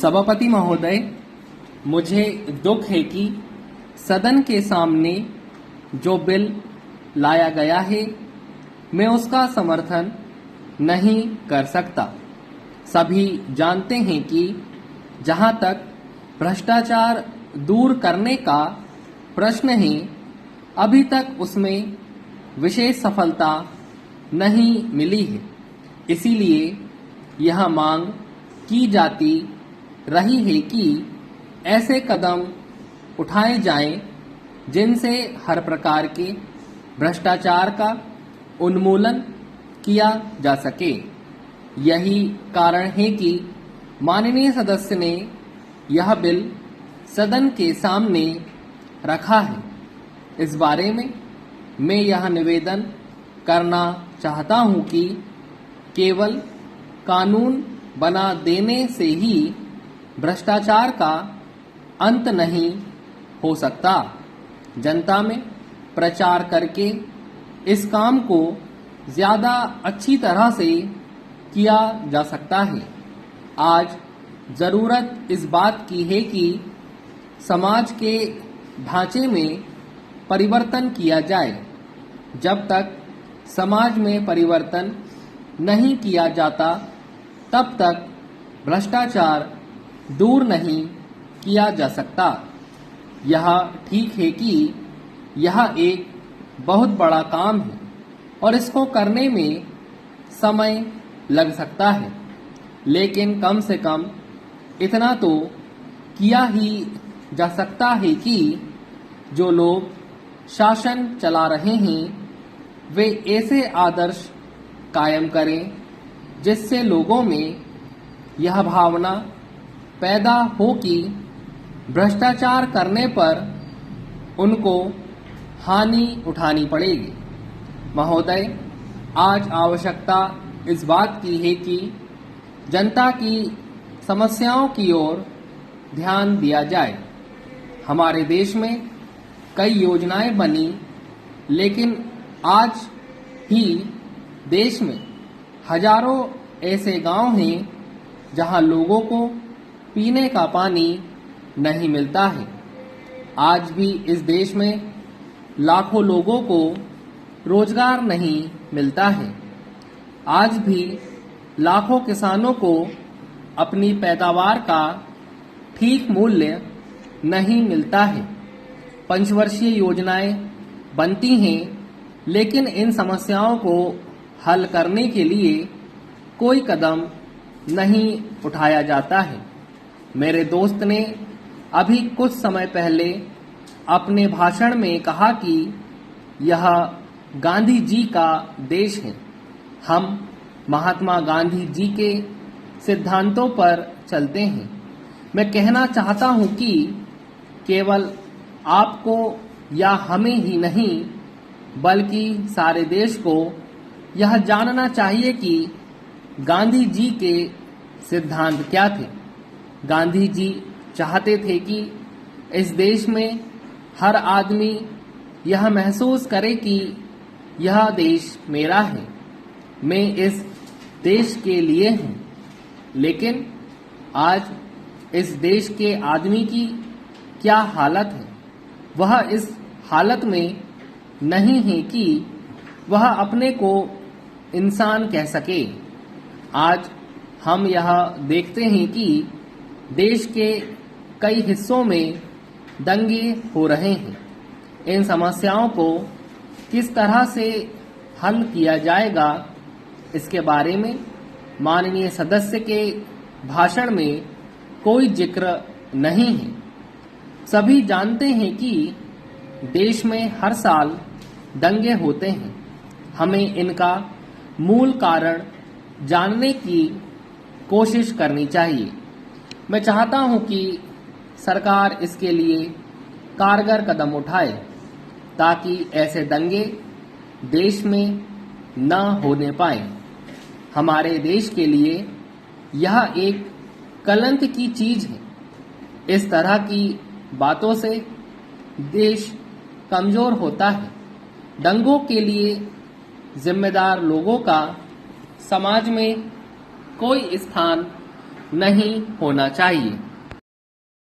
सभापति महोदय, मुझे दुख है कि सदन के सामने जो बिल लाया गया है मैं उसका समर्थन नहीं कर सकता। सभी जानते हैं कि जहां तक भ्रष्टाचार दूर करने का प्रश्न है, अभी तक उसमें विशेष सफलता नहीं मिली है। इसीलिए यह मांग की जाती रही है कि ऐसे कदम उठाए जाएं जिनसे हर प्रकार के भ्रष्टाचार का उन्मूलन किया जा सके। यही कारण है कि माननीय सदस्य ने यह बिल सदन के सामने रखा है। इस बारे में मैं यह निवेदन करना चाहता हूं कि केवल कानून बना देने से ही भ्रष्टाचार का अंत नहीं हो सकता। जनता में प्रचार करके इस काम को ज्यादा अच्छी तरह से किया जा सकता है। आज जरूरत इस बात की है कि समाज के ढांचे में परिवर्तन किया जाए। जब तक समाज में परिवर्तन नहीं किया जाता, तब तक भ्रष्टाचार दूर नहीं किया जा सकता। यह ठीक है कि यह एक बहुत बड़ा काम है और इसको करने में समय लग सकता है, लेकिन कम से कम इतना तो किया ही जा सकता है कि जो लोग शासन चला रहे हैं वे ऐसे आदर्श कायम करें जिससे लोगों में यह भावना पैदा हो कि भ्रष्टाचार करने पर उनको हानि उठानी पड़ेगी। महोदय, आज आवश्यकता इस बात की है कि जनता की समस्याओं की ओर ध्यान दिया जाए। हमारे देश में कई योजनाएं बनी, लेकिन आज भी देश में हजारों ऐसे गांव हैं जहां लोगों को पीने का पानी नहीं मिलता है। आज भी इस देश में लाखों लोगों को रोजगार नहीं मिलता है। आज भी लाखों किसानों को अपनी पैदावार का ठीक मूल्य नहीं मिलता है। पंचवर्षीय योजनाएं बनती हैं, लेकिन इन समस्याओं को हल करने के लिए कोई कदम नहीं उठाया जाता है। मेरे दोस्त ने अभी कुछ समय पहले अपने भाषण में कहा कि यह गांधी जी का देश है। हम महात्मा गांधी जी के सिद्धांतों पर चलते हैं। मैं कहना चाहता हूं कि केवल आपको या हमें ही नहीं, बल्कि सारे देश को यह जानना चाहिए कि गांधी जी के सिद्धांत क्या थे। गांधी जी चाहते थे कि इस देश में हर आदमी यह महसूस करे कि यह देश मेरा है, मैं इस देश के लिए हूँ। लेकिन आज इस देश के आदमी की क्या हालत है? वह इस हालत में नहीं है कि वह अपने को इंसान कह सके। आज हम यह देखते हैं कि देश के कई हिस्सों में दंगे हो रहे हैं। इन समस्याओं को किस तरह से हल किया जाएगा, इसके बारे में माननीय सदस्य के भाषण में कोई जिक्र नहीं है। सभी जानते हैं कि देश में हर साल दंगे होते हैं। हमें इनका मूल कारण जानने की कोशिश करनी चाहिए। मैं चाहता हूं कि सरकार इसके लिए कारगर कदम उठाए ताकि ऐसे दंगे देश में न होने पाए। हमारे देश के लिए यह एक कलंक की चीज है। इस तरह की बातों से देश कमजोर होता है। दंगों के लिए जिम्मेदार लोगों का समाज में कोई स्थान नहीं होना चाहिए।